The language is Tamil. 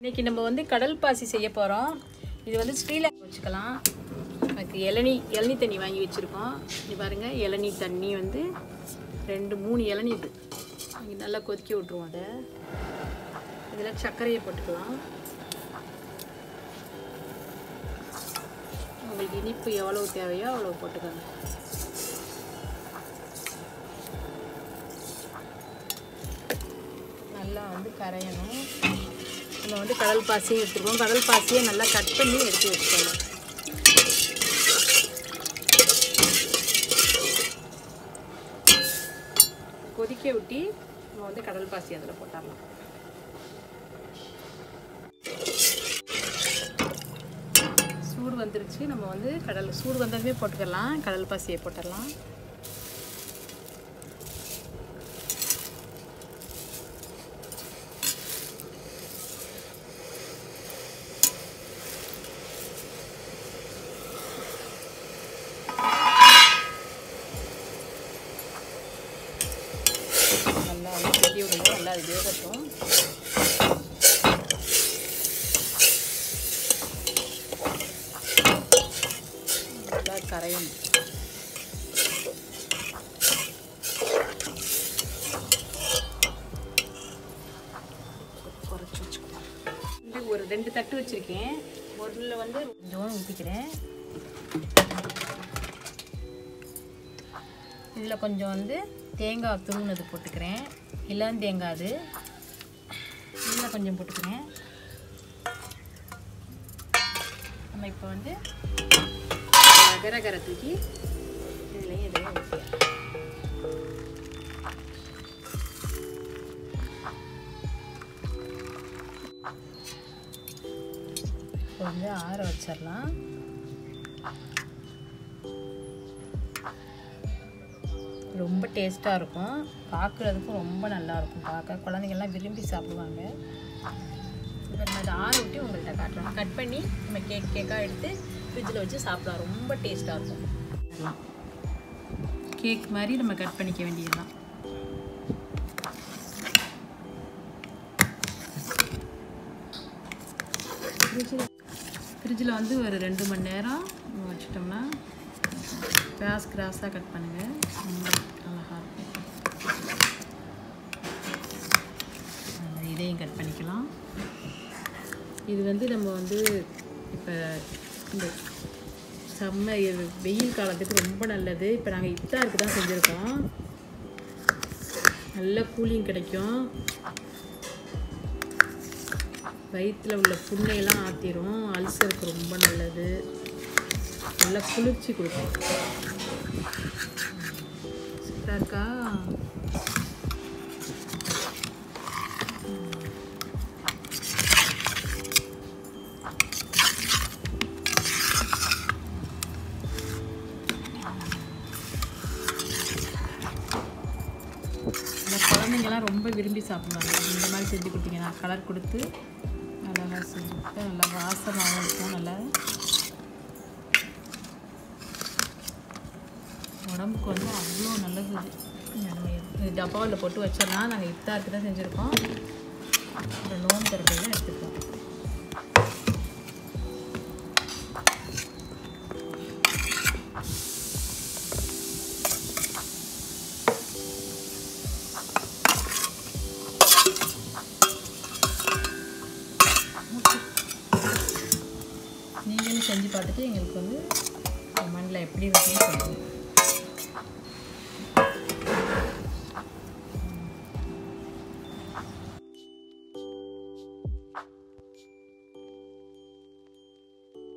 இன்னைக்கு நம்ம வந்து கடல் பாசி செய்ய போகிறோம். இது வந்து ஸ்ரீலங்கா வச்சுக்கலாம். அதுக்கு இளநீ தண்ணி வாங்கி வச்சுருக்கோம். இது பாருங்கள், இளநீ தண்ணி வந்து 2-3 இளநீ இது நல்லா கொதிக்க விட்ருவோம். அதை இதில் சர்க்கரையை போட்டுக்கலாம். உங்களுக்கு இனிப்பு எவ்வளோ தேவையோ அவ்வளோ போட்டுக்கோங்க. நல்லா வந்து கரையணும். நம்ம வந்து கடல் பாசியும் எடுத்துருக்கோம். கடல் பாசியை நல்லா கட் பண்ணி எடுத்து வச்சுக்கணும். கொதிக்க விட்டு நம்ம வந்து கடல் பாசி அதில் போட்டுடலாம். சூடு வந்துருச்சு. நம்ம வந்து சூடு வந்ததுமே போட்டுக்கலாம். கடல் பாசியை போட்டுடலாம். நல்லா வந்து கொதி விடுங்க. நல்லா அது வேகட்டும். நல்லா கரையணும். குறைச்சி வச்சுக்கலாம். இது ஒரு 2 தட்டு வச்சுருக்கேன். ஒன்றில் வந்து கொஞ்சம் ஊற்றிக்கிறேன். இதில் கொஞ்சம் வந்து தேங்காய் துருவினது போட்டுக்கிறேன். இளம் தேங்காய் அது இதில் கொஞ்சம் போட்டுக்கிறேன். நம்ம இப்போ வந்து அகரகரை தூக்கி இதுலேயும் இதையும் ஊற்றிக்கலாம். இப்போ வந்து ஆற வச்சிடலாம். ரொம்ப டேஸ்ட்டாக இருக்கும். பார்க்குறதுக்கும் ரொம்ப நல்லாயிருக்கும். பார்க்க குழந்தைங்கள்லாம் விரும்பி சாப்பிடுவாங்க. இப்போ நம்ம அதை ஆற விட்டு உங்கள்கிட்ட காட்டுறோம். கட் பண்ணி நம்ம கேக்காக எடுத்து ஃப்ரிட்ஜில் வச்சு சாப்பிடலாம். ரொம்ப டேஸ்ட்டாக இருக்கும். கேக் மாதிரி நம்ம கட் பண்ணிக்க வேண்டியதுதான். ஃப்ரிட்ஜில் வந்து ஒரு 2 மணி நேரம் வச்சுட்டோம்னா கிராஸாக கட் பண்ணுங்கள். ரொம்ப அழகாக இருக்கும். இதையும் கட் பண்ணிக்கலாம். இது வந்து நம்ம வந்து இப்போ இந்த வெயில் காலத்துக்கு ரொம்ப நல்லது. இப்போ நாங்கள் இஃப்தாருக்கு தான் செஞ்சுருக்கோம். நல்ல கூலிங் கிடைக்கும். வயிற்றில் உள்ள புண்ணையெல்லாம் ஆற்றிடும். அல்சருக்கு ரொம்ப நல்லது. நல்லா குளிர்ச்சி கொடுக்கும். சூப்பராக இருக்கா? இந்த குழந்தைங்கள்லாம் ரொம்ப விரும்பி சாப்பிடுவாங்க. இந்த மாதிரி செஞ்சு கொடுத்தீங்கன்னா கலர் கொடுத்து அழகாக செஞ்சு கொடுத்தா நல்லா வாசமாகவும் இருக்கும். நல்லா உடம்புக்கு வந்து அவ்வளோ நல்லது. இது டப்பாவில் போட்டு வச்சிடலாம். நாங்கள் இஃப்தாருக்கு தான் செஞ்சுருக்கோம். அப்புறம் நோன்பு திறக்கையில் எடுத்துப்போம். நீங்களும் செஞ்சு பார்த்துட்டு எங்களுக்கு வந்து கமெண்டில் எப்படி இருக்குன்னு சொல்லுங்கள்.